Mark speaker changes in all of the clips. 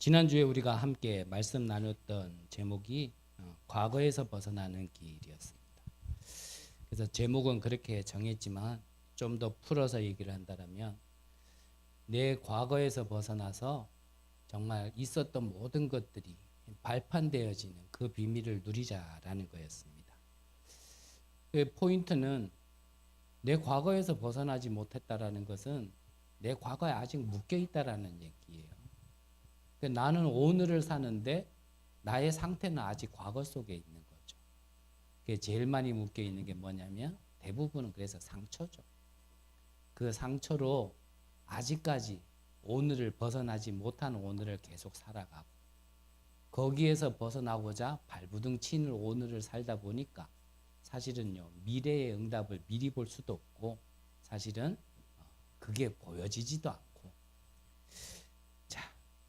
Speaker 1: 지난주에 우리가 함께 말씀 나눴던 제목이 과거에서 벗어나는 길이었습니다. 그래서 제목은 그렇게 정했지만 좀 더 풀어서 얘기를 한다면 내 과거에서 벗어나서 정말 있었던 모든 것들이 발판되어지는 그 비밀을 누리자라는 거였습니다. 그 포인트는 내 과거에서 벗어나지 못했다라는 것은 내 과거에 아직 묶여 있다라는 얘기예요. 나는 오늘을 사는데 나의 상태는 아직 과거 속에 있는 거죠. 그게 제일 많이 묶여 있는 게 뭐냐면 대부분은 그래서 상처죠. 그 상처로 아직까지 오늘을 벗어나지 못한 오늘을 계속 살아가고 거기에서 벗어나고자 발부둥 치는 오늘을 살다 보니까 사실은요 미래의 응답을 미리 볼 수도 없고 사실은 그게 보여지지도 않고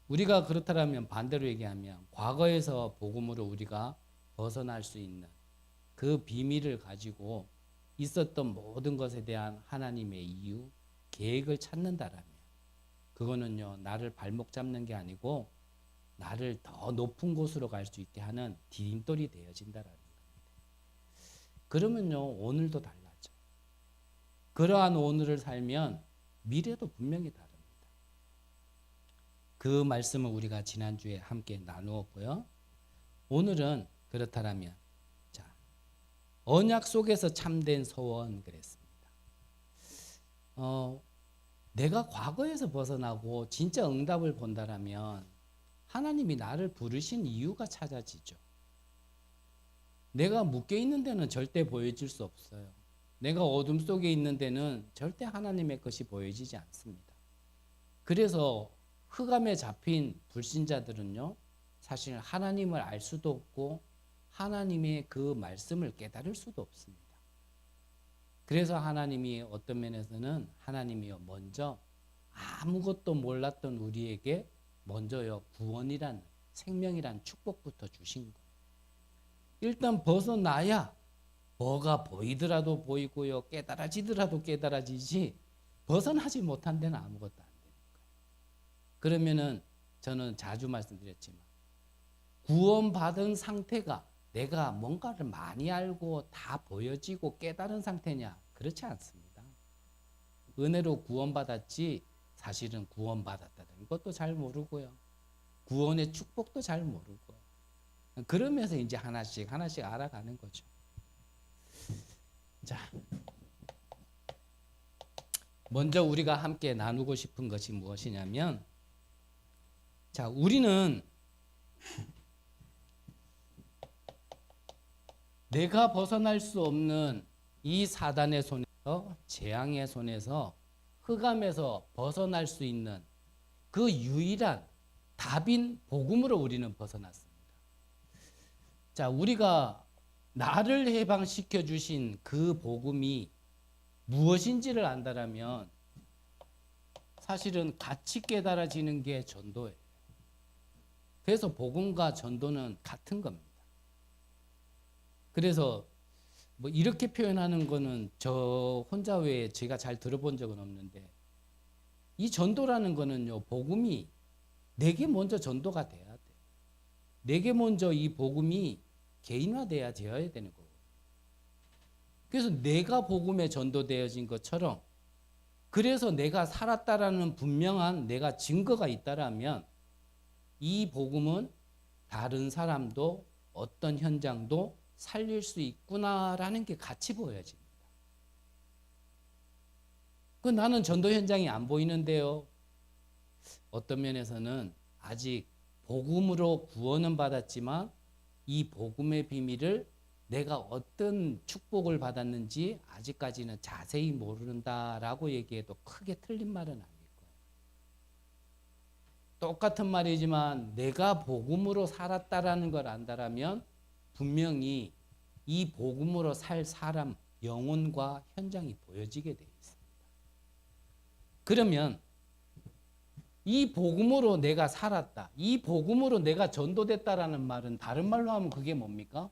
Speaker 1: 우리가 그렇다면 반대로 얘기하면 과거에서 복음으로 우리가 벗어날 수 있는 그 비밀을 가지고 있었던 모든 것에 대한 하나님의 이유, 계획을 찾는다라면 그거는요 나를 발목 잡는 게 아니고 나를 더 높은 곳으로 갈 수 있게 하는 디딤돌이 되어진다라는 겁니다. 그러면요 오늘도 달라져. 그러한 오늘을 살면 미래도 분명히 다릅니다. 그 말씀을 우리가 지난주에 함께 나누었고요. 오늘은 그렇다면 언약 속에서 참된 소원 그랬습니다. 내가 과거에서 벗어나고 진짜 응답을 본다라면 하나님이 나를 부르신 이유가 찾아지죠. 내가 묶여 있는 데는 절대 보여질 수 없어요. 내가 어둠 속에 있는 데는 절대 하나님의 것이 보여지지 않습니다. 그래서 흑암에 잡힌 불신자들은요 사실 하나님을 알 수도 없고 하나님의 그 말씀을 깨달을 수도 없습니다. 그래서 하나님이 어떤 면에서는 하나님이요 먼저 아무것도 몰랐던 우리에게 먼저요 구원이란 생명이란 축복부터 주신 거예요. 일단 벗어나야 뭐가 보이더라도 보이고요 깨달아지더라도 깨달아지지 벗어나지 못한 데는 아무것도 안 되는 거예요. 그러면은 저는 자주 말씀드렸지만 구원받은 상태가 내가 뭔가를 많이 알고 다 보여지고 깨달은 상태냐? 그렇지 않습니다. 은혜로 구원받았지 사실은 구원받았다는 것도 잘 모르고요. 구원의 축복도 잘 모르고요. 그러면서 이제 하나씩 알아가는 거죠. 자, 먼저 우리가 함께 나누고 싶은 것이 무엇이냐면 우리는 내가 벗어날 수 없는 이 사단의 손에서 재앙의 손에서 흑암에서 벗어날 수 있는 그 유일한 답인 복음으로 우리는 벗어났습니다. 우리가 나를 해방시켜 주신 그 복음이 무엇인지를 안다라면 사실은 같이 깨달아지는 게 전도예요. 그래서 복음과 전도는 같은 겁니다. 그래서 뭐 이렇게 표현하는 거는 저 혼자 외에 제가 잘 들어본 적은 없는데 이 전도라는 거는요 복음이 내게 먼저 전도가 돼야 돼. 내게 먼저 이 복음이 개인화돼야 되어야 되는 거고. 그래서 내가 복음에 전도되어진 것처럼 그래서 내가 살았다라는 분명한 내가 증거가 있다라면 이 복음은 다른 사람도 어떤 현장도 살릴 수 있구나라는 게 같이 보여집니다. 나는 전도 현장이 안 보이는데요. 어떤 면에서는 아직 복음으로 구원은 받았지만 이 복음의 비밀을 내가 어떤 축복을 받았는지 아직까지는 자세히 모른다라고 얘기해도 크게 틀린 말은 아닐 거예요. 똑같은 말이지만 내가 복음으로 살았다라는 걸 안다라면 분명히 이 복음으로 살 사람 영혼과 현장이 보여지게 되어 있습니다. 그러면 이 복음으로 내가 살았다. 이 복음으로 내가 전도됐다라는 말은 다른 말로 하면 그게 뭡니까?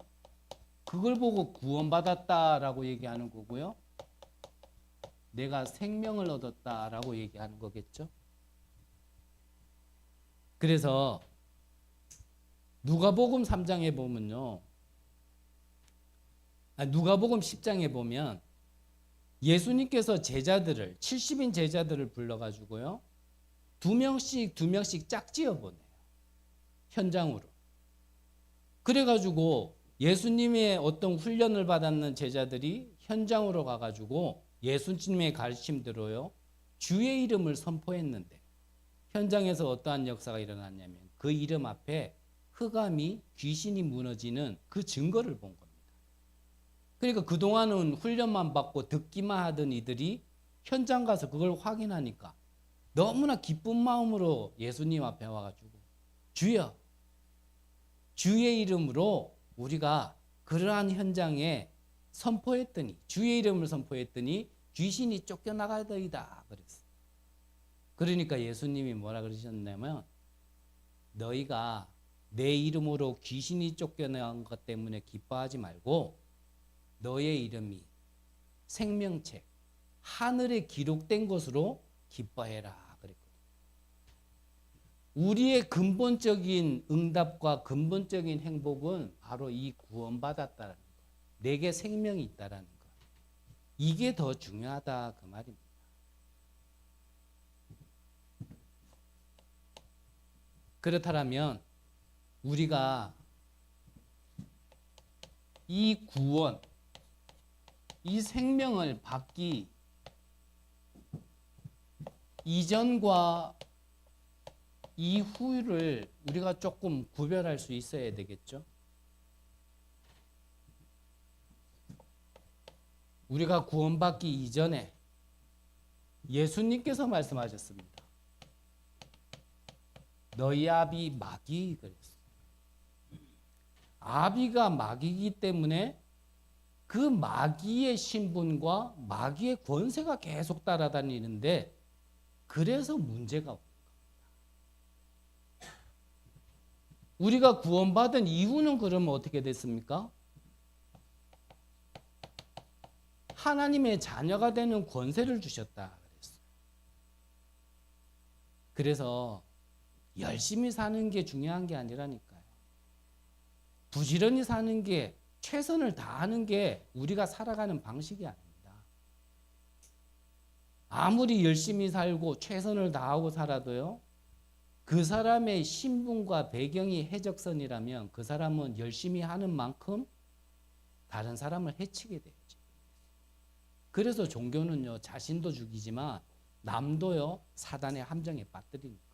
Speaker 1: 그걸 보고 구원받았다라고 얘기하는 거고요. 내가 생명을 얻었다라고 얘기하는 거겠죠. 그래서 누가복음 3장에 보면요. 누가복음 10장에 보면 예수님께서 제자들을 70인 제자들을 불러가지고요. 두 명씩 짝지어 보내요. 현장으로. 그래가지고 예수님의 어떤 훈련을 받았는 제자들이 현장으로 가가지고 예수님의 가르침대로요. 주의 이름을 선포했는데 현장에서 어떠한 역사가 일어났냐면 그 이름 앞에 흑암이 귀신이 무너지는 그 증거를 본 겁니다. 그러니까 그동안은 훈련만 받고 듣기만 하던 이들이 현장 가서 그걸 확인하니까 너무나 기쁜 마음으로 예수님 앞에 와가지고 주여, 주의 이름으로 우리가 그러한 현장에 선포했더니 주의 이름을 선포했더니 귀신이 쫓겨나가더이다 그랬어요. 그러니까 예수님이 뭐라 그러셨냐면 너희가 내 이름으로 귀신이 쫓겨난 것 때문에 기뻐하지 말고 너의 이름이 생명책 하늘에 기록된 것으로 기뻐해라 그랬거든요. 우리의 근본적인 응답과 근본적인 행복은 바로 이 구원받았다는 것, 내게 생명이 있다라는 것, 이게 더 중요하다 그 말입니다. 그렇다면 우리가 이 구원, 이 생명을 받기 이전과 이후를 우리가 조금 구별할 수 있어야 되겠죠. 우리가 구원받기 이전에 예수님께서 말씀하셨습니다. 너희 아비 마귀 그랬어요. 아비가 마귀이기 때문에 그 마귀의 신분과 마귀의 권세가 계속 따라다니는데 그래서 문제가 없는 겁니다. 우리가 구원받은 이후는 그러면 어떻게 됐습니까? 하나님의 자녀가 되는 권세를 주셨다 그랬어요. 그래서 열심히 사는 게 중요한 게 아니라니까요. 부지런히 사는 게 최선을 다하는 게 우리가 살아가는 방식이 아닙니다. 아무리 열심히 살고 최선을 다하고 살아도요. 그 사람의 신분과 배경이 해적선이라면 그 사람은 열심히 하는 만큼 다른 사람을 해치게 되죠. 그래서 종교는요. 자신도 죽이지만 남도요. 사단의 함정에 빠뜨리는 거예요.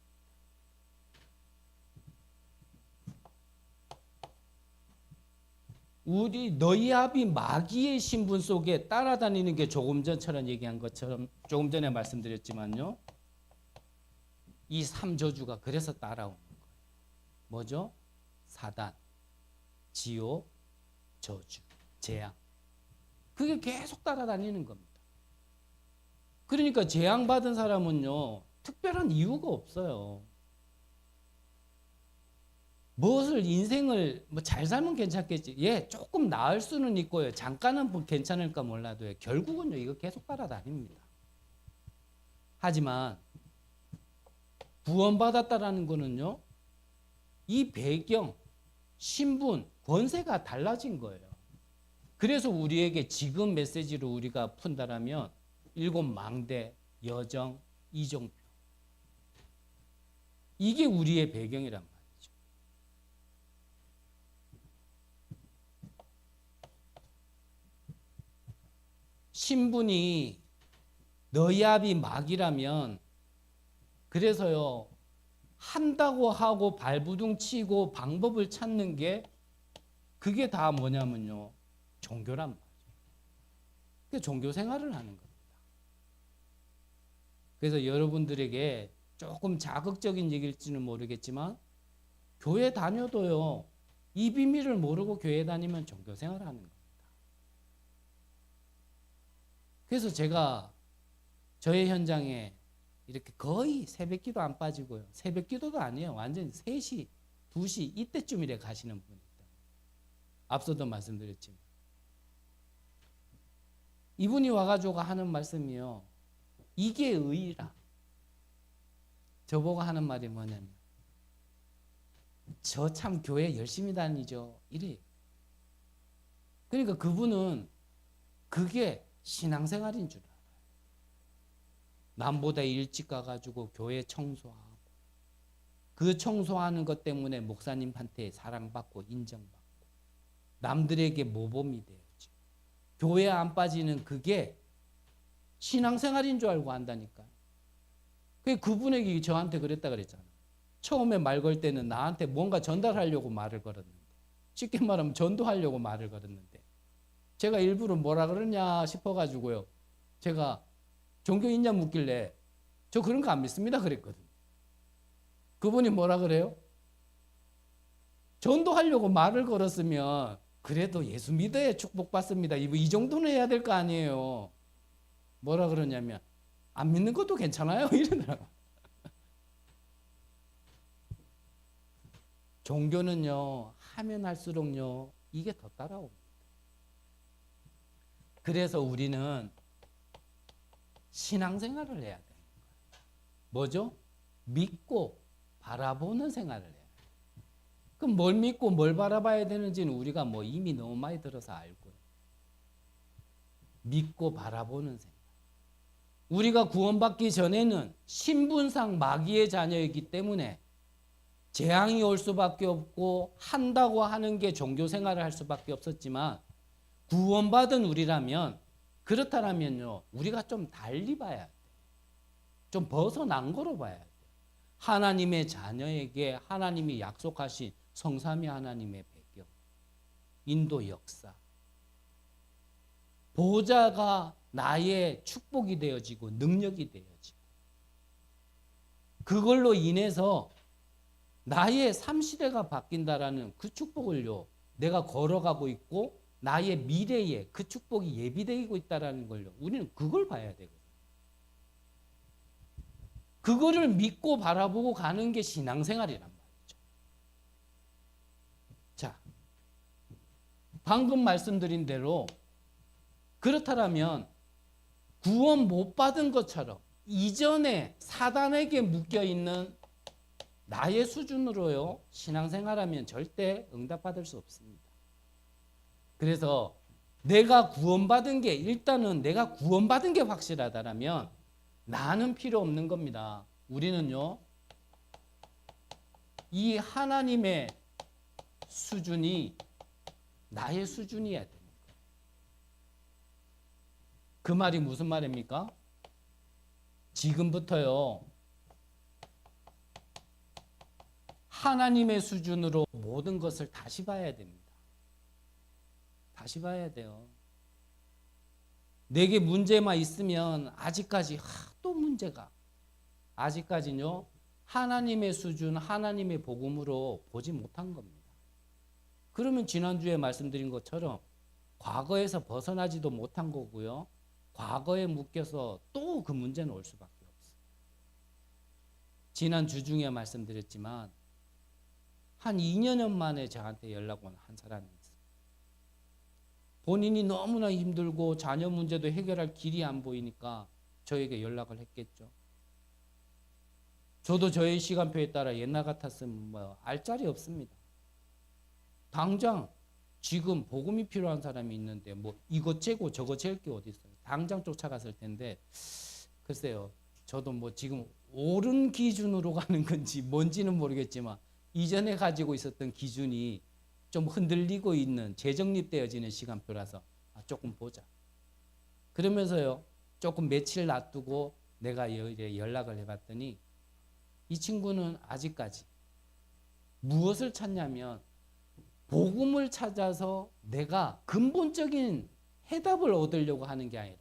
Speaker 1: 우리 너희 아비 마귀의 신분 속에 따라다니는 게 조금 전처럼 얘기한 것처럼 조금 전에 말씀드렸지만요. 이 3저주가 그래서 따라오는 거예요. 뭐죠? 사단, 지옥, 저주, 재앙. 그게 계속 따라다니는 겁니다. 그러니까 재앙받은 사람은요. 특별한 이유가 없어요. 무엇을 인생을 잘 살면 괜찮겠지. 예, 조금 나을 수는 있고요. 잠깐은 괜찮을까 몰라도요. 결국은요. 이거 계속 따라다닙니다. 하지만 구원받았다라는 거는요. 이 배경, 신분, 권세가 달라진 거예요. 그래서 우리에게 지금 메시지로 우리가 푼다라면 7 망대, 여정, 이종표. 이게 우리의 배경이란 말이에요. 신분이 너희 아비 마귀라면 그래서요 한다고 하고 발부둥 치고 방법을 찾는 게 그게 다 뭐냐면요 종교란 말이에요. 그게 종교 생활을 하는 겁니다. 그래서 여러분들에게 조금 자극적인 얘기일지는 모르겠지만 교회 다녀도요 이 비밀을 모르고 교회 다니면 종교 생활을 하는 겁니다. 그래서 제가 저의 현장에 이렇게 거의 새벽기도 안 빠지고요. 새벽기도도 아니에요. 완전히 3시, 2시 이때쯤이래 가시는 분이 있다. 앞서도 말씀드렸지만. 이분이 와가지고 하는 말씀이요. 이게 의의라. 저보고 하는 말이 뭐냐면 저 참 교회 열심히 다니죠. 이래. 그러니까 그분은 그게 신앙생활인 줄 알아요. 남보다 일찍 가가지고 교회 청소하고 그 청소하는 것 때문에 목사님한테 사랑받고 인정받고 남들에게 모범이 되었지. 교회 안 빠지는 그게 신앙생활인 줄 알고 한다니까요. 그분에게 저한테 그랬다 그랬잖아요. 처음에 말 걸 때는 나한테 뭔가 전달하려고 말을 걸었는데, 쉽게 말하면 전도하려고 말을 걸었는데, 제가 일부러 뭐라 그러냐 싶어가지고요. 제가 종교 있냐 묻길래 저 그런 거 안 믿습니다 그랬거든요. 그분이 뭐라 그래요? 전도하려고 말을 걸었으면 그래도 예수 믿어야 축복받습니다. 이 정도는 해야 될 거 아니에요. 뭐라 그러냐면 안 믿는 것도 괜찮아요 이러더라고요. 종교는요 하면 할수록요 이게 더 따라옵니다. 그래서 우리는 신앙생활을 해야 되는 거예요. 뭐죠? 믿고 바라보는 생활을 해야 돼요. 그럼 뭘 믿고 뭘 바라봐야 되는지는 우리가 뭐 이미 너무 많이 들어서 알고요. 믿고 바라보는 생활. 우리가 구원받기 전에는 신분상 마귀의 자녀이기 때문에 재앙이 올 수밖에 없고 한다고 하는 게 종교 생활을 할 수밖에 없었지만 구원받은 우리라면 그렇다면요 우리가 좀 달리 봐야 돼. 좀 벗어난 거로 봐야 돼. 하나님의 자녀에게 하나님이 약속하신 성삼위 하나님의 배경, 인도 역사, 보좌가 나의 축복이 되어지고 능력이 되어지고 그걸로 인해서 나의 삶시대가 바뀐다라는 그 축복을요 내가 걸어가고 있고 나의 미래에 그 축복이 예비되고 있다라는 걸요 우리는 그걸 봐야 되거든요. 그거를 믿고 바라보고 가는 게 신앙생활이란 말이죠. 자, 방금 말씀드린 대로 그렇다면 구원 못 받은 것처럼 이전에 사단에게 묶여있는 나의 수준으로요 신앙생활하면 절대 응답받을 수 없습니다. 그래서 내가 구원받은 게 일단은 내가 구원받은 게 확실하다면 나는 필요 없는 겁니다. 우리는요 이 하나님의 수준이 나의 수준이어야 됩니다. 그 말이 무슨 말입니까? 지금부터요 하나님의 수준으로 모든 것을 다시 봐야 됩니다. 다시 봐야 돼요. 내게 문제만 있으면 아직까지 또 문제가 아직까지는요 하나님의 수준 하나님의 복음으로 보지 못한 겁니다. 그러면 지난주에 말씀드린 것처럼 과거에서 벗어나지도 못한 거고요. 과거에 묶여서 또 그 문제는 올 수밖에 없어요. 지난주 중에 말씀드렸지만 한 2년 만에 저한테 연락 온 한 사람이 있어요. 본인이 너무나 힘들고 자녀 문제도 해결할 길이 안 보이니까 저에게 연락을 했겠죠. 저도 저의 시간표에 따라 옛날 같았으면 뭐 알짜리 없습니다. 당장 지금 복음이 필요한 사람이 있는데 뭐 이거 재고 저거 잴 게 어디 있어요. 당장 쫓아갔을 텐데 글쎄요. 저도 뭐 지금 옳은 기준으로 가는 건지 뭔지는 모르겠지만 이전에 가지고 있었던 기준이 좀 흔들리고 있는 재정립되어지는 시간표라서 조금 보자. 그러면서요. 조금 며칠 놔두고 내가 연락을 해봤더니 이 친구는 아직까지 무엇을 찾냐면 복음을 찾아서 내가 근본적인 해답을 얻으려고 하는 게 아니라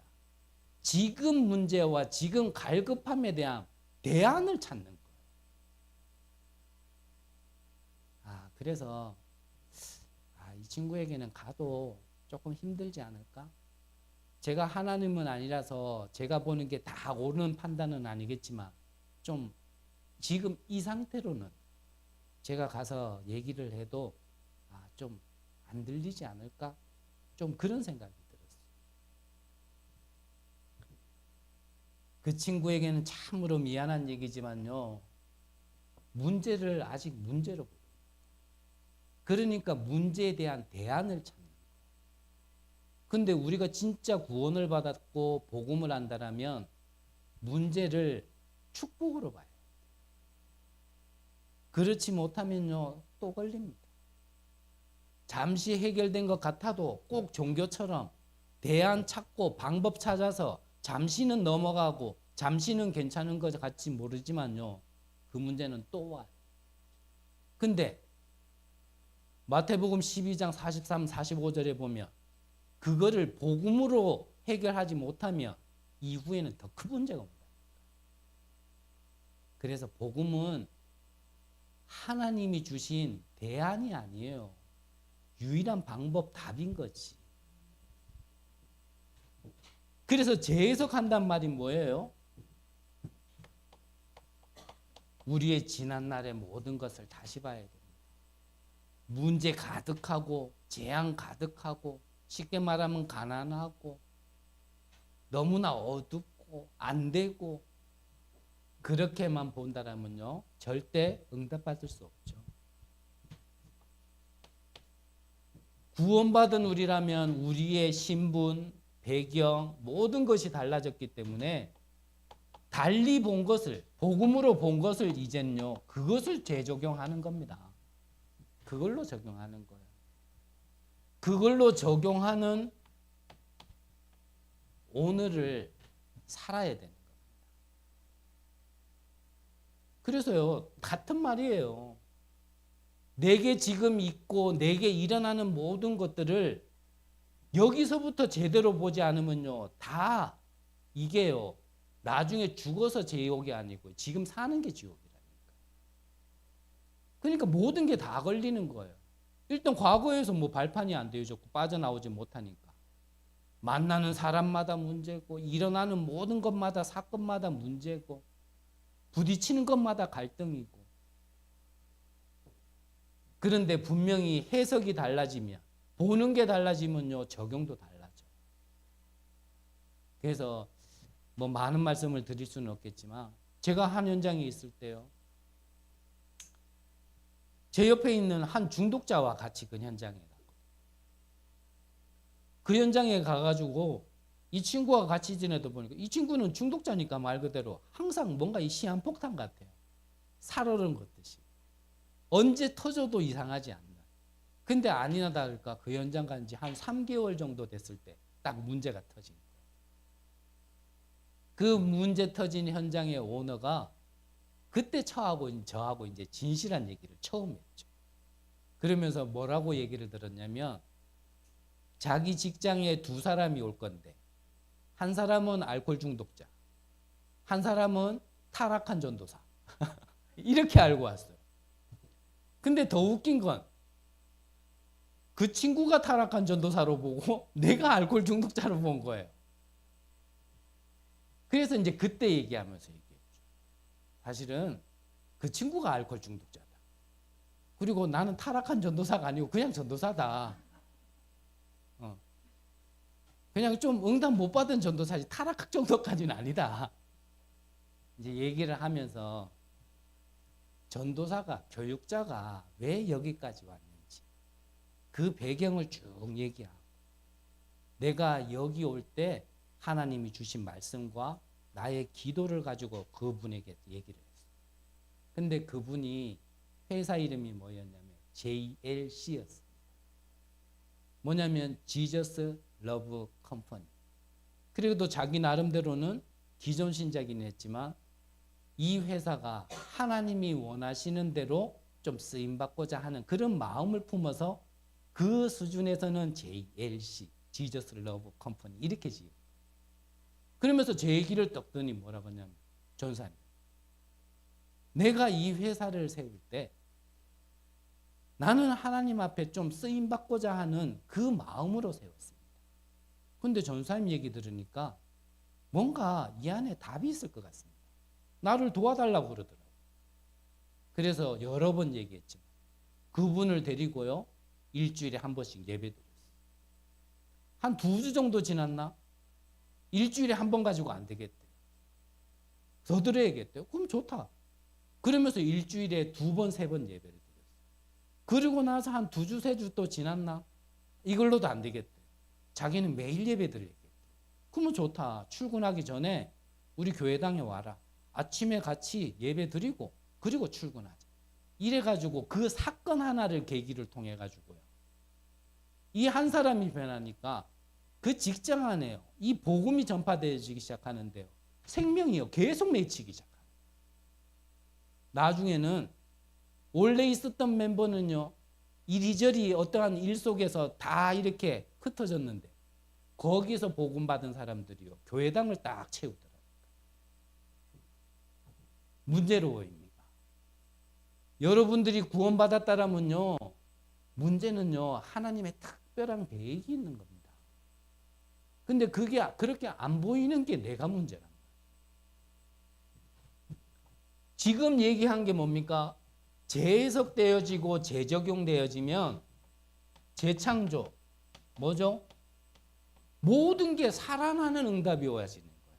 Speaker 1: 지금 문제와 지금 갈급함에 대한 대안을 찾는 거예요. 그래서 이 친구에게는 가도 조금 힘들지 않을까? 제가 하나님은 아니라서 제가 보는 게 다 옳은 판단은 아니겠지만 좀 지금 이 상태로는 제가 가서 얘기를 해도 좀 안 들리지 않을까? 좀 그런 생각이 들었어요. 그 친구에게는 참으로 미안한 얘기지만요. 문제를 아직 문제로 보여요. 그러니까 문제에 대한 대안을 찾는 거예요. 근데 우리가 진짜 구원을 받았고 복음을 안다라면 문제를 축복으로 봐요. 그렇지 못하면요, 또 걸립니다. 잠시 해결된 것 같아도 꼭 종교처럼 대안 찾고 방법 찾아서 잠시는 넘어가고 잠시는 괜찮은 것 같지 모르지만요, 그 문제는 또 와요. 근데 마태복음 12장 43, 45절에 보면 그거를 복음으로 해결하지 못하면 이후에는 더 큰 문제가 옵니다. 그래서 복음은 하나님이 주신 대안이 아니에요. 유일한 방법, 답인 거지. 그래서 재해석한단 말이 뭐예요? 우리의 지난날의 모든 것을 다시 봐야 됩니다. 문제 가득하고 재앙 가득하고 쉽게 말하면 가난하고 너무나 어둡고 안 되고 그렇게만 본다라면요, 절대 응답받을 수 없죠. 구원받은 우리라면 우리의 신분, 배경, 모든 것이 달라졌기 때문에 달리 본 것을, 복음으로 본 것을 이제는요, 그것을 재적용하는 겁니다. 그걸로 적용하는 거예요. 그걸로 적용하는 오늘을 살아야 되는 겁니다. 그래서요, 같은 말이에요. 내게 지금 있고 내게 일어나는 모든 것들을 여기서부터 제대로 보지 않으면요, 다 이게요, 나중에 죽어서 지옥이 아니고 지금 사는 게 지옥이라니까. 그러니까 모든 게 다 걸리는 거예요. 일단 과거에서 뭐 발판이 안 되어졌고 빠져나오지 못하니까 만나는 사람마다 문제고 일어나는 모든 것마다 사건마다 문제고 부딪히는 것마다 갈등이고. 그런데 분명히 해석이 달라지면, 보는 게 달라지면요, 적용도 달라져요. 그래서 뭐 많은 말씀을 드릴 수는 없겠지만 제가 한 현장에 있을 때요, 제 옆에 있는 한 중독자와 같이 그 현장에 갔거든요. 그 현장에 가가지고 이 친구와 같이 지내다 보니까 이 친구는 중독자니까 말 그대로 항상 뭔가 이 시한폭탄 같아요. 살얼음 걷듯이. 언제 터져도 이상하지 않나. 근데 아니나 다를까 그 현장 간 지 한 3개월 정도 됐을 때 딱 문제가 터진 거예요. 그 문제 터진 현장의 오너가 그때 저하고 이제 진실한 얘기를 처음 했죠. 그러면서 뭐라고 얘기를 들었냐면, 자기 직장에 두 사람이 올 건데 한 사람은 알코올 중독자, 한 사람은 타락한 전도사. 이렇게 알고 왔어요. 근데 더 웃긴 건 그 친구가 타락한 전도사로 보고 내가 알코올 중독자로 본 거예요. 그래서 이제 그때 얘기하면서 얘기했죠. 사실은 그 친구가 알코올 중독자다. 그리고 나는 타락한 전도사가 아니고 그냥 전도사다. 그냥 좀 응답 못 받은 전도사지 타락 정도까지는 아니다. 이제 얘기를 하면서 전도사가, 교육자가 왜 여기까지 왔는지 그 배경을 쭉 얘기하고, 내가 여기 올 때 하나님이 주신 말씀과 나의 기도를 가지고 그분에게 얘기를 했어요. 근데 그분이 회사 이름이 뭐였냐면 JLC였습니다. 뭐냐면 Jesus Love Company. 그리고 또 자기 나름대로는 기존 신자긴 했지만 이 회사가 하나님이 원하시는 대로 좀 쓰임받고자 하는 그런 마음을 품어서 그 수준에서는 JLC, Jesus Love Company 이렇게 지어요. 그러면서 제 얘기를 떡더니 뭐라고 하냐면, 전사님, 내가 이 회사를 세울 때 나는 하나님 앞에 좀 쓰임받고자 하는 그 마음으로 세웠습니다. 근데 전사님 얘기 들으니까 뭔가 이 안에 답이 있을 것 같습니다. 나를 도와달라고 그러더라고요. 그래서 여러 번 얘기했지만 그분을 데리고요, 일주일에 한 번씩 예배드렸어요. 한 2주 정도 지났나? 일주일에 한 번 가지고 안 되겠대요. 더 드려야겠대요. 그럼 좋다. 그러면서 일주일에 2번, 3번 예배를 드렸어요. 그리고 나서 한 2주, 3주 또 지났나? 이걸로도 안 되겠대. 자기는 매일 예배 드려야겠대. 그러면 좋다. 출근하기 전에 우리 교회당에 와라. 아침에 같이 예배 드리고 그리고 출근하자. 이래가지고 그 사건 하나를 계기를 통해 가지고요. 이 한 사람이 변하니까 그 직장 안에요. 이 복음이 전파되어지기 시작하는데요. 생명이요. 계속 맺히기 시작합니다. 나중에는 원래 있었던 멤버는요. 이리저리 어떠한 일 속에서 다 이렇게 흩어졌는데 거기서 복음 받은 사람들이요. 교회당을 딱 채우더라고요. 문제로워입니다. 여러분들이 구원받았다라면요. 문제는요. 하나님의 특별한 계획이 있는 겁니다. 근데 그게 그렇게 안 보이는 게 내가 문제란 말이에요. 지금 얘기한 게 뭡니까? 재해석되어지고 재적용되어지면 재창조 뭐죠? 모든 게 살아나는 응답이 와지는 거예요.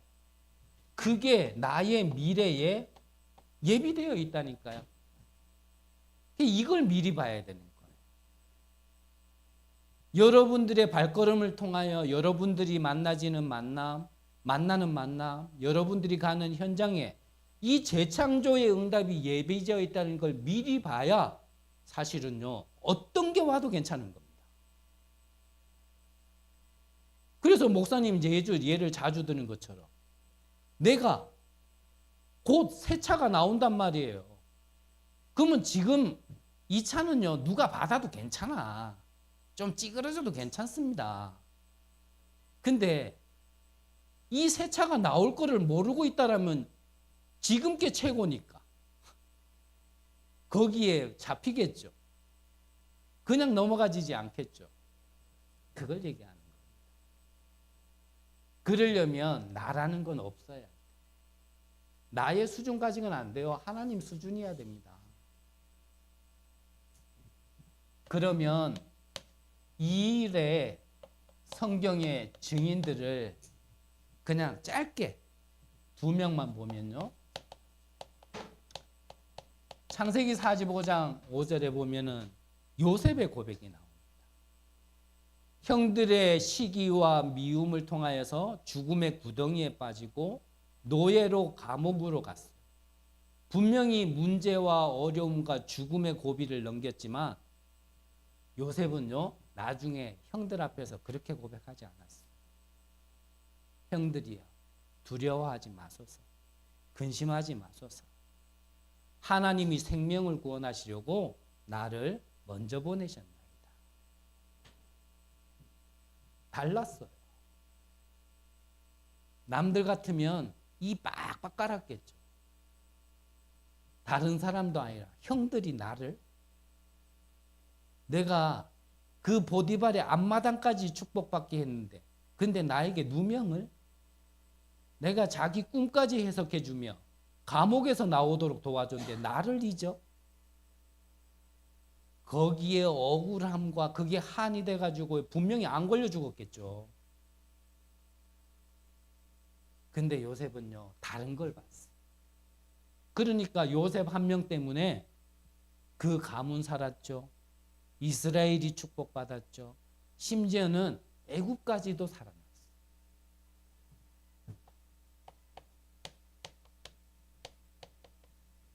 Speaker 1: 그게 나의 미래에 예비되어 있다니까요. 이걸 미리 봐야 되는 거예요. 여러분들의 발걸음을 통하여 여러분들이 만나지는 만나는 만남, 여러분들이 가는 현장에 이 재창조의 응답이 예비되어 있다는 걸 미리 봐야 사실은요, 어떤 게 와도 괜찮은 겁니다. 그래서 목사님 예를 자주 드는 것처럼 내가 곧 새 차가 나온단 말이에요. 그러면 지금 이 차는요, 누가 받아도 괜찮아. 좀 찌그러져도 괜찮습니다. 근데 이 새 차가 나올 거를 모르고 있다라면 지금 게 최고니까 거기에 잡히겠죠. 그냥 넘어가지지 않겠죠. 그걸 얘기하는 겁니다. 그러려면 나라는 건 없어야 돼요. 나의 수준 가지고는 안 돼요. 하나님 수준이어야 됩니다. 그러면 이 일에 성경의 증인들을 그냥 짧게 2명만 보면요. 창세기 45장 5절에 보면은 요셉의 고백이 나옵니다. 형들의 시기와 미움을 통하여서 죽음의 구덩이에 빠지고 노예로 감옥으로 갔어요. 분명히 문제와 어려움과 죽음의 고비를 넘겼지만 요셉은요, 나중에 형들 앞에서 그렇게 고백하지 않았어요. 형들이여, 두려워하지 마소서. 근심하지 마소서. 하나님이 생명을 구원하시려고 나를 먼저 보내셨나이다. 달랐어요. 남들 같으면 이 빡빡 깔았겠죠. 다른 사람도 아니라 형들이 나를, 내가 그 보디발의 앞마당까지 축복받게 했는데 근데 나에게 누명을, 내가 자기 꿈까지 해석해 주며 감옥에서 나오도록 도와줬는데 나를 잊어? 거기에 억울함과 그게 한이 돼가지고 분명히 안 걸려 죽었겠죠. 근데 요셉은요, 다른 걸 봤어요. 그러니까 요셉 한 명 때문에 그 가문 살았죠. 이스라엘이 축복받았죠. 심지어는 애굽까지도 살아났어요.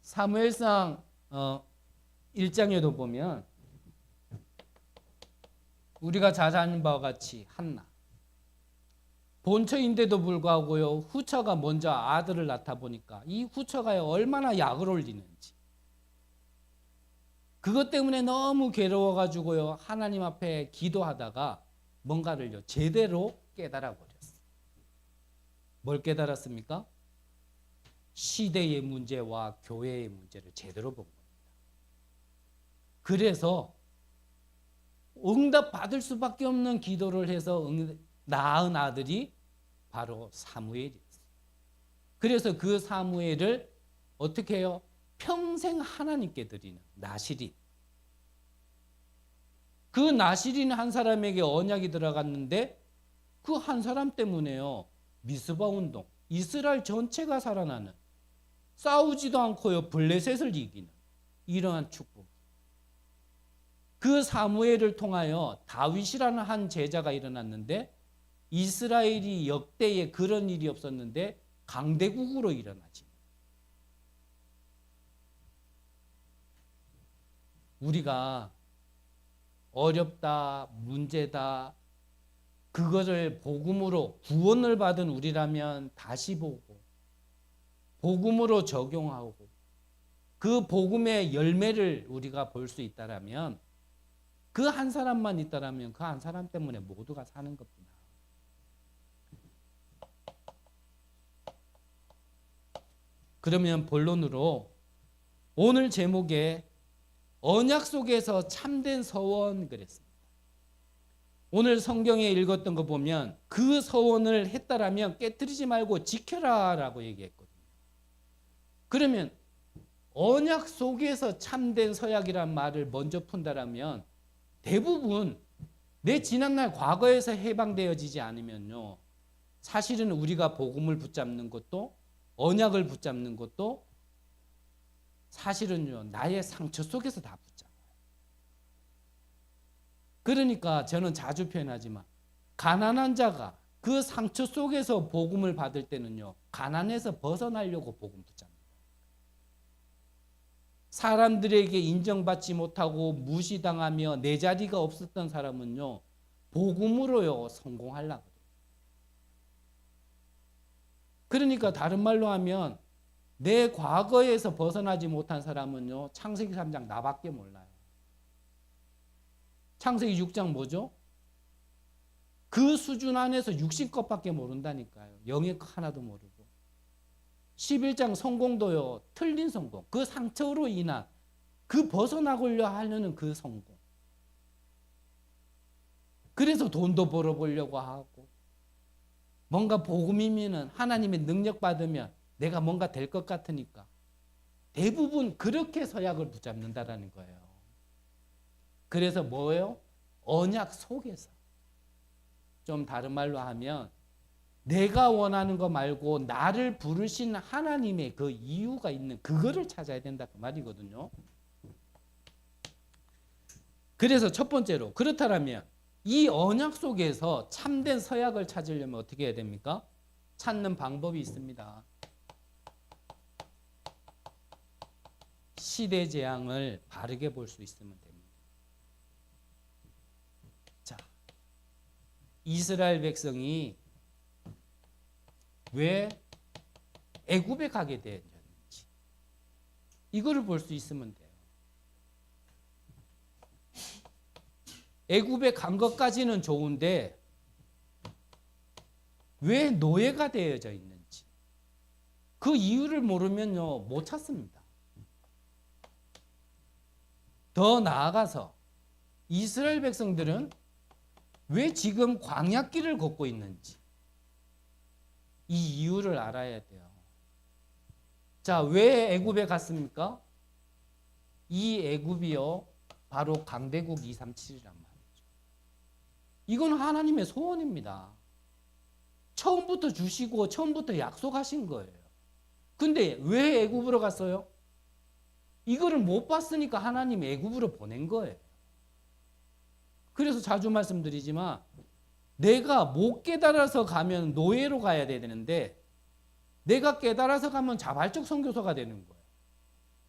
Speaker 1: 사무엘상 1장에도 보면 우리가 잘 아는 바와 같이 한나, 본처인데도 불구하고요, 후처가 먼저 아들을 낳다 보니까 이 후처가 얼마나 약을 올리는지, 그것 때문에 너무 괴로워가지고요, 하나님 앞에 기도하다가 뭔가를요, 제대로 깨달아 버렸어요. 뭘 깨달았습니까? 시대의 문제와 교회의 문제를 제대로 본 겁니다. 그래서 응답 받을 수밖에 없는 기도를 해서 낳은 아들이 바로 사무엘이었어요. 그래서 그 사무엘을 어떻게 해요? 평생 하나님께 드리는 나실인. 그 나실인 한 사람에게 언약이 들어갔는데 그 한 사람 때문에요, 미스바 운동, 이스라엘 전체가 살아나는, 싸우지도 않고요, 블레셋을 이기는 이러한 축복. 그 사무엘을 통하여 다윗이라는 한 제자가 일어났는데 이스라엘이 역대에 그런 일이 없었는데 강대국으로 일어나지. 우리가 어렵다, 문제다, 그것을 복음으로 구원을 받은 우리라면 다시 보고 복음으로 적용하고 그 복음의 열매를 우리가 볼 수 있다라면 그 한 사람만 있다라면 그 한 사람 때문에 모두가 사는 것뿐이야. 그러면 본론으로 오늘 제목에 언약 속에서 참된 서원 그랬습니다. 오늘 성경에 읽었던 거 보면 그 서원을 했다라면 깨뜨리지 말고 지켜라 라고 얘기했거든요. 그러면 언약 속에서 참된 서약이란 말을 먼저 푼다라면 대부분 내 지난날 과거에서 해방되어지지 않으면요, 사실은 우리가 복음을 붙잡는 것도 언약을 붙잡는 것도 사실은요 나의 상처 속에서 다 붙잡아요. 그러니까 저는 자주 표현하지만 가난한 자가 그 상처 속에서 복음을 받을 때는요 가난에서 벗어나려고 복음 붙잡니다. 사람들에게 인정받지 못하고 무시당하며 내 자리가 없었던 사람은요 복음으로요 성공하려고. 그러니까 다른 말로 하면 내 과거에서 벗어나지 못한 사람은요 창세기 3장 나밖에 몰라요. 창세기 6장 뭐죠? 그 수준 안에서 육신 것밖에 모른다니까요. 영의 것 하나도 모르고. 11장 성공도요 틀린 성공. 그 상처로 인한 그 벗어나고려 하려는 그 성공. 그래서 돈도 벌어보려고 하고 뭔가 복음이면은 하나님의 능력 받으면 내가 뭔가 될 것 같으니까 대부분 그렇게 서약을 붙잡는다라는 거예요. 그래서 뭐예요? 언약 속에서. 좀 다른 말로 하면 내가 원하는 거 말고 나를 부르신 하나님의 그 이유가 있는 그거를 찾아야 된다 그 말이거든요. 그래서 첫 번째로 그렇다면 이 언약 속에서 참된 서약을 찾으려면 어떻게 해야 됩니까? 찾는 방법이 있습니다. 시대 재앙을 바르게 볼 수 있으면 됩니다. 자, 이스라엘 백성이 왜 애굽에 가게 되었는지 이거를 볼 수 있으면 돼요. 애굽에 간 것까지는 좋은데 왜 노예가 되어져 있는지 그 이유를 모르면요 못 찾습니다. 더 나아가서 이스라엘 백성들은 왜 지금 광야길을 걷고 있는지 이 이유를 알아야 돼요. 자, 왜 애굽에 갔습니까? 이 애굽이요 바로 강대국 237이란 말이죠. 이건 하나님의 소원입니다. 처음부터 주시고 처음부터 약속하신 거예요. 근데 왜 애굽으로 갔어요? 이거를 못 봤으니까 하나님이 애굽으로 보낸 거예요. 그래서 자주 말씀드리지만 내가 못 깨달아서 가면 노예로 가야 되는데 내가 깨달아서 가면 자발적 선교사가 되는 거예요.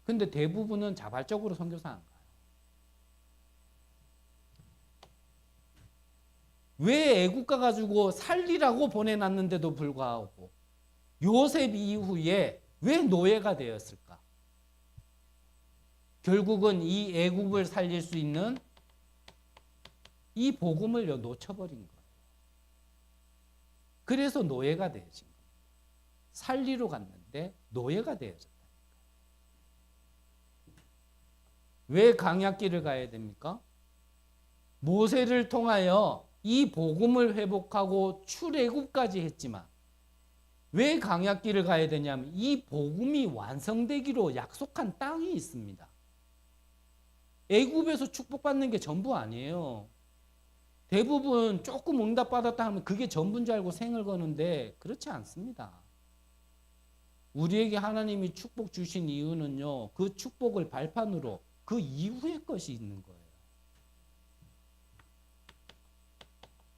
Speaker 1: 근데 대부분은 자발적으로 선교사 안 가요. 왜 애국 가가지고 살리라고 보내놨는데도 불구하고 요셉 이후에 왜 노예가 되었을까? 결국은 이 애국을 살릴 수 있는 이 복음을 놓쳐버린 거예요. 그래서 노예가 되어진 겁니다. 살리러 갔는데 노예가 되어졌다니까. 왜 광야길을 가야 됩니까? 모세를 통하여 이 복음을 회복하고 출애굽까지 했지만 왜 광야길을 가야 되냐면 이 복음이 완성되기로 약속한 땅이 있습니다. 애굽에서 축복받는 게 전부 아니에요. 대부분 조금 응답받았다 하면 그게 전부인 줄 알고 생을 거는데 그렇지 않습니다. 우리에게 하나님이 축복 주신 이유는요. 그 축복을 발판으로 그 이후의 것이 있는 거예요.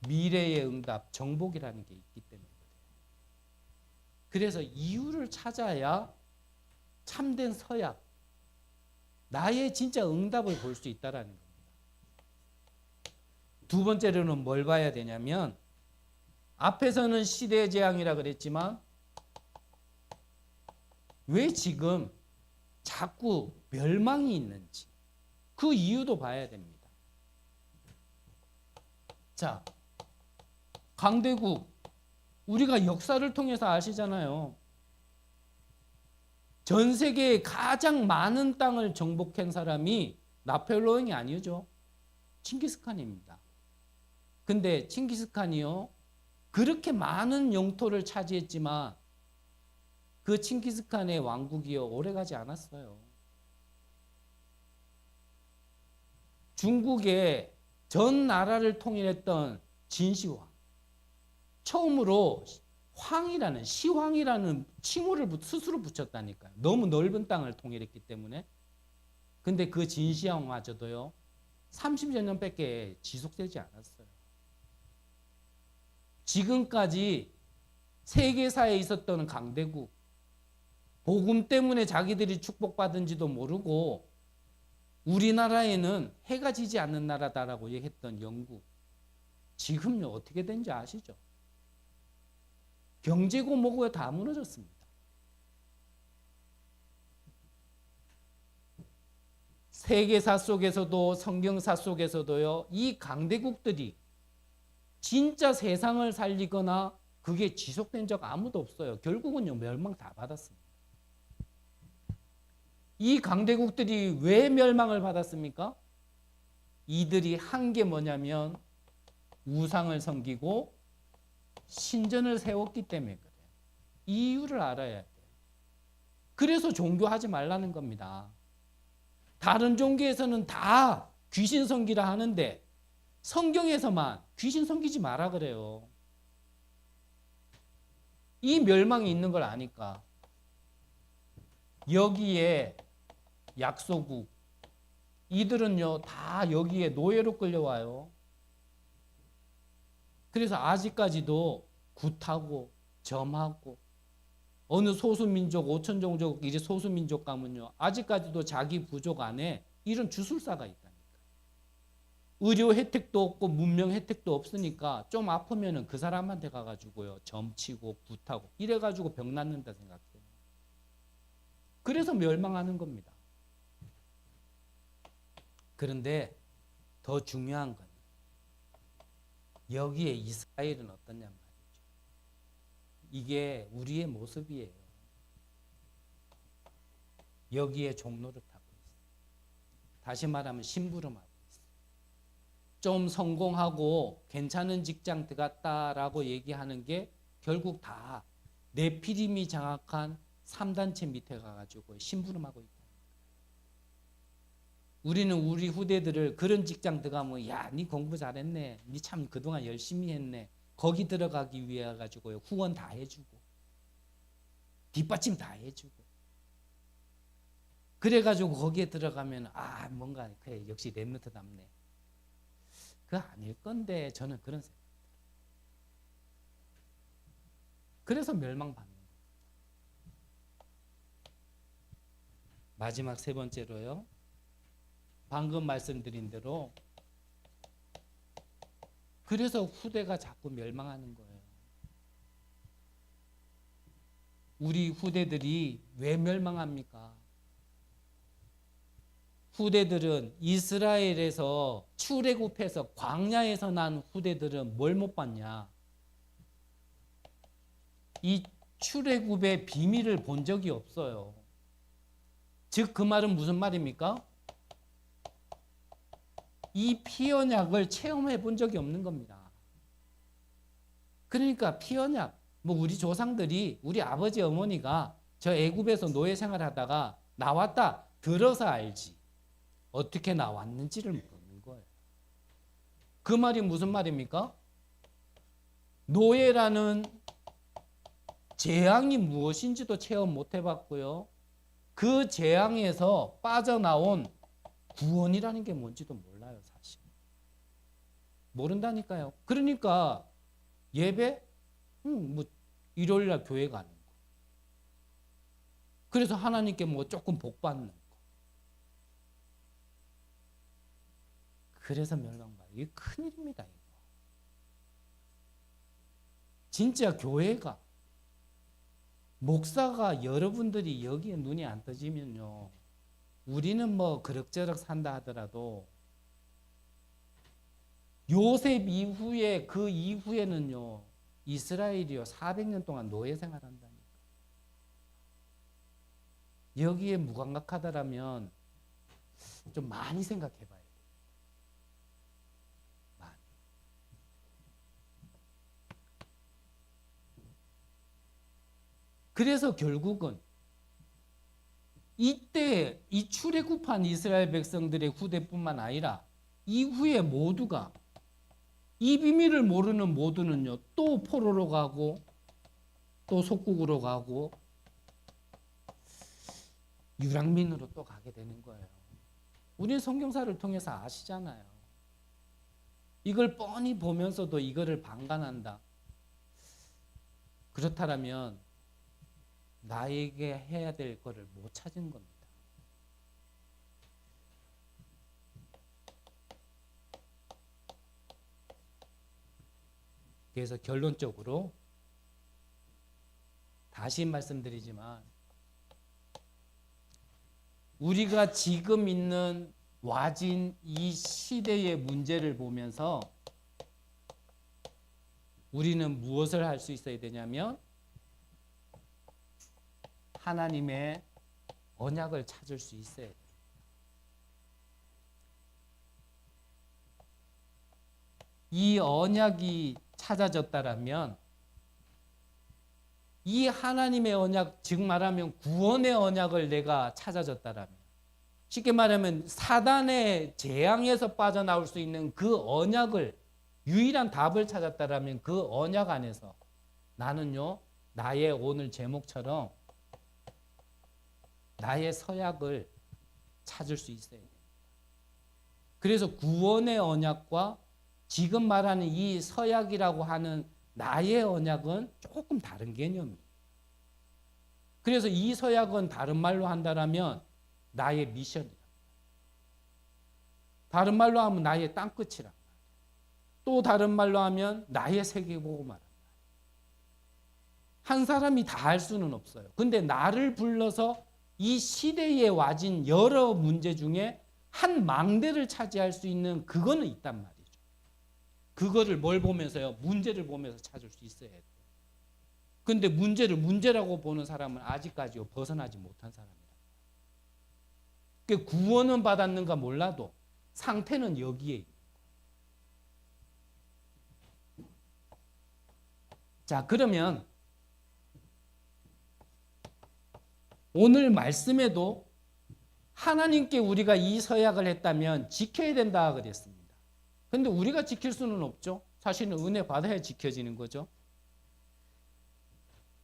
Speaker 1: 미래의 응답, 정복이라는 게 있기 때문에 그래요. 그래서 이유를 찾아야 참된 서약, 나의 진짜 응답을 볼 수 있다라는 겁니다. 두 번째로는 뭘 봐야 되냐면, 앞에서는 시대 재앙이라 그랬지만 왜 지금 자꾸 멸망이 있는지 그 이유도 봐야 됩니다. 자, 강대국 우리가 역사를 통해서 아시잖아요. 전 세계에 가장 많은 땅을 정복한 사람이 나폴레옹이 아니죠. 칭기스칸입니다. 근데 칭기스칸이요, 그렇게 많은 영토를 차지했지만 그 칭기스칸의 왕국이요 오래가지 않았어요. 중국의 전 나라를 통일했던 진시황, 처음으로 황이라는, 시황이라는 칭호를 스스로 붙였다니까요. 너무 넓은 땅을 통일했기 때문에. 근데 그 진시황마저도요 30여 년밖에 지속되지 않았어요. 지금까지 세계사에 있었던 강대국, 복음 때문에 자기들이 축복받은지도 모르고 우리나라에는 해가 지지 않는 나라다라고 얘기했던 영국, 지금요 어떻게 된지 아시죠? 경제고 뭐고 다 무너졌습니다. 세계사 속에서도 성경사 속에서도요, 이 강대국들이 진짜 세상을 살리거나 그게 지속된 적 아무도 없어요. 결국은요 멸망 다 받았습니다. 이 강대국들이 왜 멸망을 받았습니까? 이들이 한 게 뭐냐면 우상을 섬기고 신전을 세웠기 때문에 그래요. 이유를 알아야 돼요. 그래서 종교하지 말라는 겁니다. 다른 종교에서는 다 귀신 섬기라 하는데 성경에서만 귀신 섬기지 마라 그래요. 이 멸망이 있는 걸 아니까 여기에 약소국, 이들은요 다 여기에 노예로 끌려와요. 그래서 아직까지도 굿하고 점하고 어느 소수민족, 5천종족 이제 소수민족 가면요 아직까지도 자기 부족 안에 이런 주술사가 있다니까. 의료 혜택도 없고 문명 혜택도 없으니까 좀 아프면은 그 사람한테 가가지고요 점치고 굿하고 이래가지고 병 낫는다 생각해요. 그래서 멸망하는 겁니다. 그런데 더 중요한 건 여기에 이스라엘은 어떠냐 말이죠. 이게 우리의 모습이에요. 여기에 종로를 타고 있어요. 다시 말하면 심부름하고 있어요. 좀 성공하고 괜찮은 직장 들어갔다라고 얘기하는 게 결국 다 네피림이 장악한 3단체 밑에 가가지고 심부름하고 있다. 우리는 우리 후대들을 그런 직장 들어가면 야, 니 공부 잘했네. 니 참 그동안 열심히 했네. 거기 들어가기 위해 가지고요. 후원 다 해주고 뒷받침 다 해주고 그래가지고 거기에 들어가면 아 뭔가 그래 역시 랩노트 남네. 그거 아닐 건데 저는 그런 생각. 그래서 멸망받는 거예요. 마지막 세 번째로요. 방금 말씀드린 대로 그래서 후대가 자꾸 멸망하는 거예요. 우리 후대들이 왜 멸망합니까? 후대들은 이스라엘에서 출애굽해서 광야에서 난 후대들은 뭘 못 봤냐? 이 출애굽의 비밀을 본 적이 없어요. 즉 그 말은 무슨 말입니까? 이 피언약을 체험해 본 적이 없는 겁니다. 그러니까 피언약, 뭐 우리 조상들이 우리 아버지 어머니가 저 애굽에서 노예 생활하다가 나왔다 들어서 알지 어떻게 나왔는지를 모르는 거예요. 그 말이 무슨 말입니까? 노예라는 재앙이 무엇인지도 체험 못 해봤고요. 그 재앙에서 빠져나온 구원이라는 게 뭔지도 몰라요, 사실. 모른다니까요. 그러니까 예배 뭐 일요일 날 교회 가는 거. 그래서 하나님께 뭐 조금 복 받는 거. 그래서 멸망받아요. 이게 큰일입니다. 이거. 진짜 교회가 목사가 여러분들이 여기에 눈이 안 떠지면요. 우리는 뭐 그럭저럭 산다 하더라도 요셉 이후에 그 이후에는요. 이스라엘이요. 400년 동안 노예 생활한다니까. 여기에 무감각하더라면 좀 많이 생각해 봐야 돼요. 많이. 그래서 결국은 이때 이 출애굽한 이스라엘 백성들의 후대뿐만 아니라 이후에 모두가 이 비밀을 모르는 모두는요. 또 포로로 가고 또 속국으로 가고 유랑민으로 또 가게 되는 거예요. 우리는 성경사를 통해서 아시잖아요. 이걸 뻔히 보면서도 이거를 방관한다. 그렇다면 나에게 해야 될 거를 못 찾은 겁니다. 그래서 결론적으로 다시 말씀드리지만 우리가 지금 있는 와진 이 시대의 문제를 보면서 우리는 무엇을 할 수 있어야 되냐면 하나님의 언약을 찾을 수 있어야 돼요. 이 언약이 찾아졌다라면 이 하나님의 언약, 즉 말하면 구원의 언약을 내가 찾아졌다라면 쉽게 말하면 사단의 재앙에서 빠져나올 수 있는 그 언약을 유일한 답을 찾았다라면 그 언약 안에서 나는요 나의 오늘 제목처럼 나의 서약을 찾을 수 있어야 됩니다. 그래서 구원의 언약과 지금 말하는 이 서약이라고 하는 나의 언약은 조금 다른 개념이에요. 그래서 이 서약은 다른 말로 한다면 나의 미션이라. 다른 말로 하면 나의 땅끝이란 말이에요. 또 다른 말로 하면 나의 세계복음화란 말이에요. 한 사람이 다 할 수는 없어요. 근데 나를 불러서 이 시대에 와진 여러 문제 중에 한 망대를 차지할 수 있는 그거는 있단 말이에요. 그거를 뭘 보면서요? 문제를 보면서 찾을 수 있어야 돼요. 근데 문제를 문제라고 보는 사람은 아직까지 벗어나지 못한 사람이다. 그러니까 구원은 받았는가 몰라도 상태는 여기에 있는 거예요. 자, 그러면 오늘 말씀에도 하나님께 우리가 이 서약을 했다면 지켜야 된다 그랬습니다. 근데 우리가 지킬 수는 없죠. 사실은 은혜 받아야 지켜지는 거죠.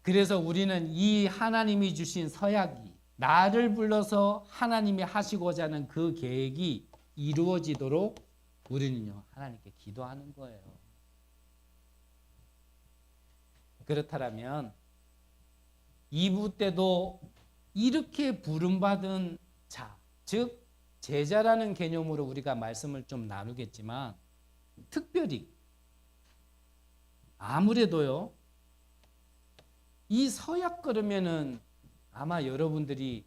Speaker 1: 그래서 우리는 이 하나님이 주신 서약이 나를 불러서 하나님이 하시고자 하는 그 계획이 이루어지도록 우리는요 하나님께 기도하는 거예요. 그렇다면 2부 때도 이렇게 부름받은 자, 즉 제자라는 개념으로 우리가 말씀을 좀 나누겠지만 특별히 아무래도요 이 서약 그러면은 아마 여러분들이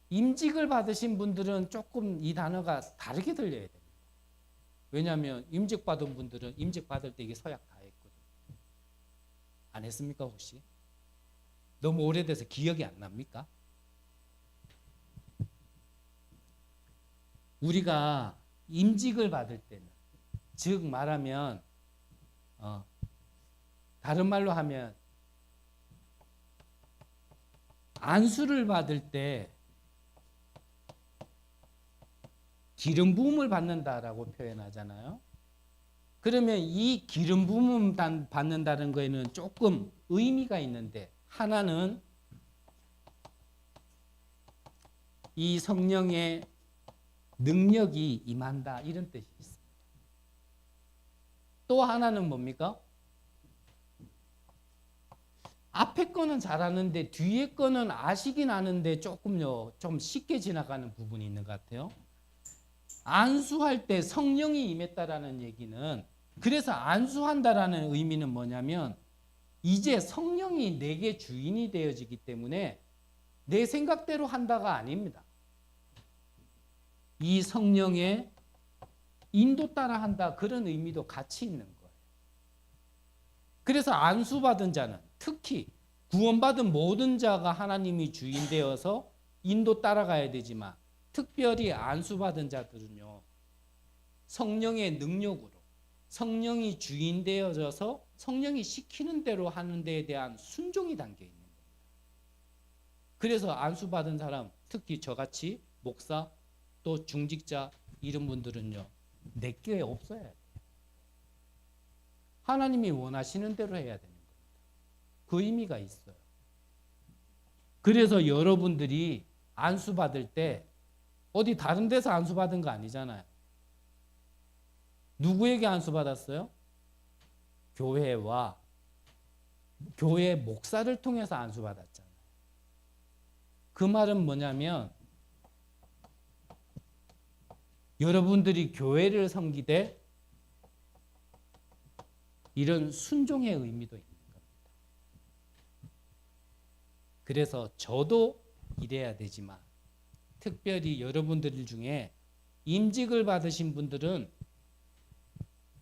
Speaker 1: 임직을 받으신 분들은 조금 이 단어가 다르게 들려야 됩니다. 왜냐하면 임직 받은 분들은 임직 받을 때 이게 서약 다 했거든요. 안 했습니까 혹시? 너무 오래돼서 기억이 안 납니까? 우리가 임직을 받을 때는 즉 말하면 다른 말로 하면 안수를 받을 때 기름 부음을 받는다라고 표현하잖아요. 그러면 이 기름 부음 받는다는 거에는 조금 의미가 있는데 하나는 이 성령의 능력이 임한다 이런 뜻이 있습니다. 또 하나는 뭡니까? 앞에 거는 잘하는데 뒤에 거는 아시긴 아는데 조금요 좀 쉽게 지나가는 부분이 있는 것 같아요. 안수할 때 성령이 임했다라는 얘기는, 그래서 안수한다라는 의미는 뭐냐면 이제 성령이 내게 주인이 되어지기 때문에 내 생각대로 한다가 아닙니다. 이 성령의 인도 따라 한다, 그런 의미도 같이 있는 거예요. 그래서 안수받은 자는, 특히 구원받은 모든 자가 하나님이 주인 되어서 인도 따라가야 되지만, 특별히 안수받은 자들은요 성령의 능력으로 성령이 주인 되어져서 성령이 시키는 대로 하는 데에 대한 순종이 담겨 있는 겁니다. 그래서 안수받은 사람, 특히 저같이 목사 또 중직자 이런 분들은요 내게 없어야 돼요. 하나님이 원하시는 대로 해야 되는 겁니다. 그 의미가 있어요. 그래서 여러분들이 안수받을 때 어디 다른 데서 안수받은 거 아니잖아요. 누구에게 안수받았어요? 교회와 교회 목사를 통해서 안수받았잖아요. 그 말은 뭐냐면 여러분들이 교회를 섬기되 이런 순종의 의미도 있는 겁니다. 그래서 저도 이래야 되지만 특별히 여러분들 중에 임직을 받으신 분들은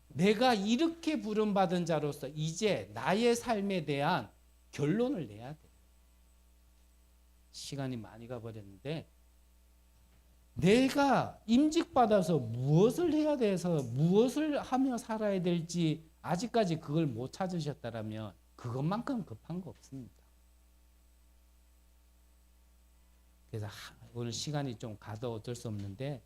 Speaker 1: 내가 이렇게 부름받은 자로서 이제 나의 삶에 대한 결론을 내야 돼요. 시간이 많이 가버렸는데, 내가 임직받아서 무엇을 해야 돼서 무엇을 하며 살아야 될지 아직까지 그걸 못 찾으셨다면 그것만큼 급한 거 없습니다. 그래서 오늘 시간이 좀 가도 어쩔 수 없는데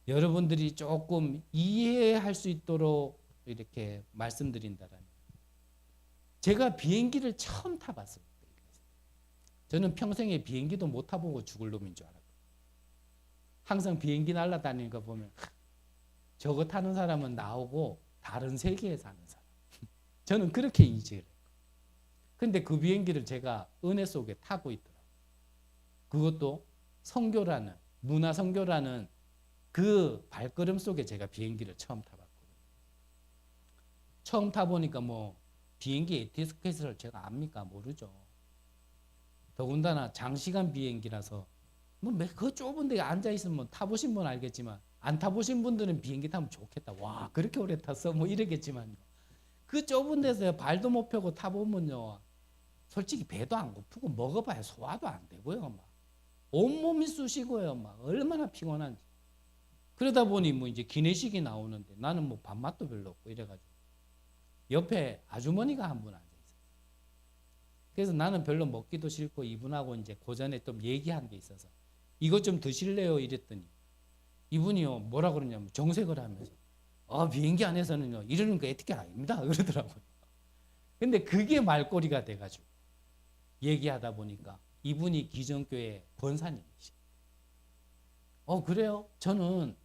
Speaker 1: 여러분들이 조금 이해할 수 있도록 이렇게 말씀드린다라면, 제가 비행기를 처음 타봤을 때 저는 평생에 비행기도 못 타보고 죽을 놈인 줄 알았거든요. 항상 비행기 날아다니는 거 보면 저거 타는 사람은 나오고 다른 세계에 사는 사람. 저는 그렇게 인식을 했고, 근데 그 비행기를 제가 은혜 속에 타고 있더라고요. 그것도 선교라는, 문화 선교라는 그 발걸음 속에 제가 비행기를 처음 타봤거든요. 처음 타보니까 뭐 비행기 에티켓을 제가 압니까? 모르죠. 더군다나 장시간 비행기라서 뭐 그 좁은 데 앉아 있으면 타보신 분 알겠지만 안 타보신 분들은 비행기 타면 좋겠다. 와 그렇게 오래 탔어? 뭐 이러겠지만요. 그 좁은 데서 발도 못 펴고 타보면요 솔직히 배도 안 고프고 먹어봐야 소화도 안 되고요. 막 온몸이 쑤시고요. 막 얼마나 피곤한지. 그러다 보니 뭐 이제 기내식이 나오는데 나는 뭐 밥맛도 별로 없고 이래가지고 옆에 아주머니가 한 분 앉아 있어요. 그래서 나는 별로 먹기도 싫고 이분하고 이제 고전에 좀 얘기한 게 있어서 이것 좀 드실래요? 이랬더니 이분이요 뭐라 그러냐면 정색을 하면서 비행기 안에서는요 이러는 거 에티켓 아닙니다 그러더라고요. 근데 그게 말꼬리가 돼가지고 얘기하다 보니까 이분이 기정교회 권사님이시죠. 그래요? 저는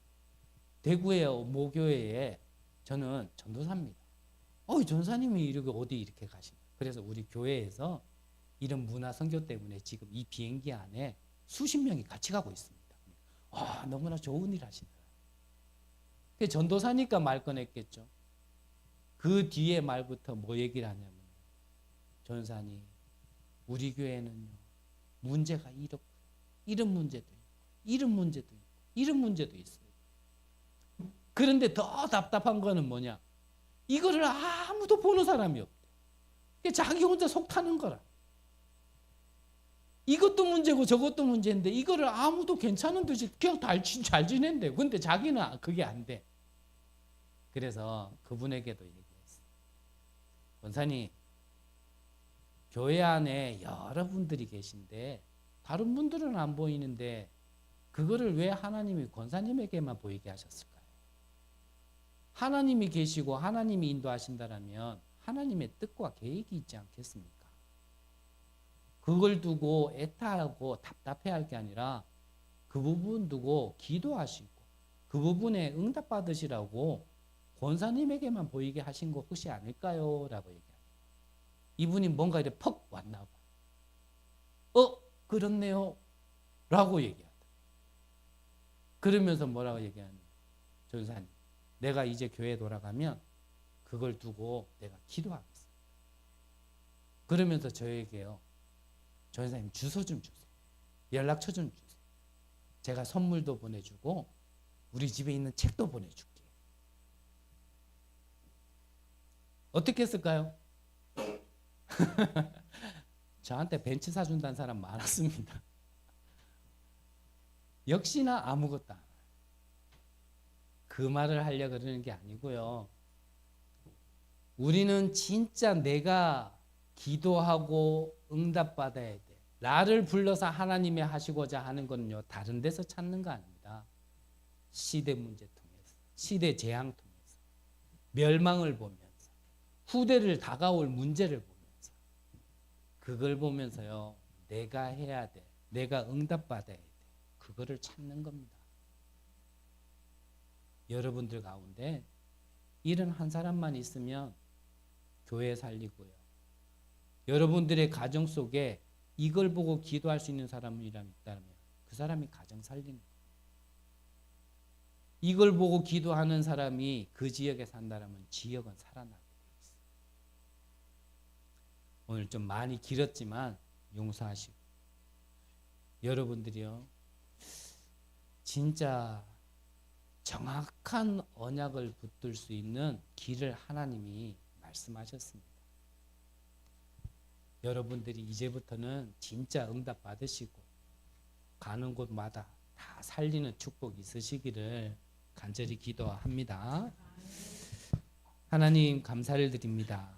Speaker 1: 대구의 모교회에 저는 전도사입니다. 전사님이 이렇게 어디 이렇게 가시냐. 그래서 우리 교회에서 이런 문화 선교 때문에 지금 이 비행기 안에 수십 명이 같이 가고 있습니다. 너무나 좋은 일 하신다. 전도사니까 말 꺼냈겠죠. 그 뒤에 말부터 뭐 얘기를 하냐면 전사님 우리 교회는요 문제가 이렇고 이런 문제도 있고 이런 문제도 있고 이런 문제도 있어요. 그런데 더 답답한 거는 뭐냐? 이거를 아무도 보는 사람이 없대. 자기 혼자 속 타는 거라. 이것도 문제고 저것도 문제인데 이거를 아무도 괜찮은 듯이 그냥 잘 지낸대. 근데 자기는 그게 안 돼. 그래서 그분에게도 얘기했어. 권사님, 교회 안에 여러분들이 계신데 다른 분들은 안 보이는데 그거를 왜 하나님이 권사님에게만 보이게 하셨을까요? 하나님이 계시고 하나님이 인도하신다라면 하나님의 뜻과 계획이 있지 않겠습니까? 그걸 두고 애타하고 답답해할 게 아니라 그 부분 두고 기도하시고 그 부분에 응답받으시라고 권사님에게만 보이게 하신 거 혹시 아닐까요? 라고 얘기합니다. 이분이 뭔가 이렇게 퍽 왔나 봐. 그렇네요. 라고 얘기하다. 그러면서 뭐라고 얘기하냐. 전사님, 내가 이제 교회 돌아가면 그걸 두고 내가 기도하겠습니다. 그러면서 저에게요. 전사님 주소 좀 주세요. 연락처 좀 주세요. 제가 선물도 보내주고 우리 집에 있는 책도 보내줄게요. 어떻게 했을까요? 저한테 벤츠 사준다는 사람 많았습니다. 역시나 아무것도 안 해요. 그 말을 하려고 그러는 게 아니고요. 우리는 진짜 내가 기도하고 응답받아야 돼. 나를 불러서 하나님이 하시고자 하는 거는요. 다른 데서 찾는 거 아닙니다. 시대 문제 통해서, 시대 재앙 통해서, 멸망을 보면서, 후대를 다가올 문제를 보면서, 그걸 보면서요. 내가 해야 돼. 내가 응답받아야 돼. 그거를 찾는 겁니다. 여러분들 가운데 이런 한 사람만 있으면 교회 살리고요. 여러분들의 가정 속에 이걸 보고 기도할 수 있는 사람이 있다면 그 사람이 가정 살리는 거예요. 이걸 보고 기도하는 사람이 그 지역에 산다면 지역은 살아나게 돼 있어요. 오늘 좀 많이 길었지만 용서하시고 여러분들이요. 진짜 정확한 언약을 붙들 수 있는 길을 하나님이 말씀하셨습니다. 여러분들이 이제부터는 진짜 응답 받으시고 가는 곳마다 다 살리는 축복이 있으시기를 간절히 기도합니다. 하나님 감사를 드립니다.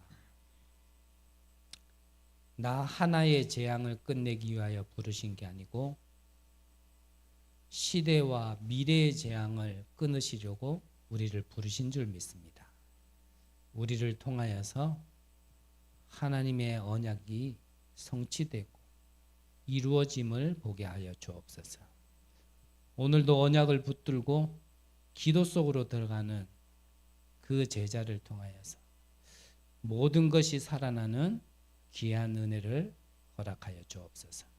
Speaker 1: 나 하나의 재앙을 끝내기 위하여 부르신 게 아니고 시대와 미래의 재앙을 끊으시려고 우리를 부르신 줄 믿습니다. 우리를 통하여서 하나님의 언약이 성취되고 이루어짐을 보게 하여 주옵소서. 오늘도 언약을 붙들고 기도 속으로 들어가는 그 제자를 통하여서 모든 것이 살아나는 귀한 은혜를 허락하여 주옵소서.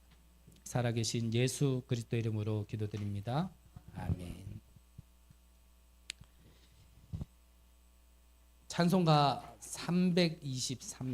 Speaker 1: 살아계신 예수 그리스도 이름으로 기도드립니다. 아멘. 찬송가 323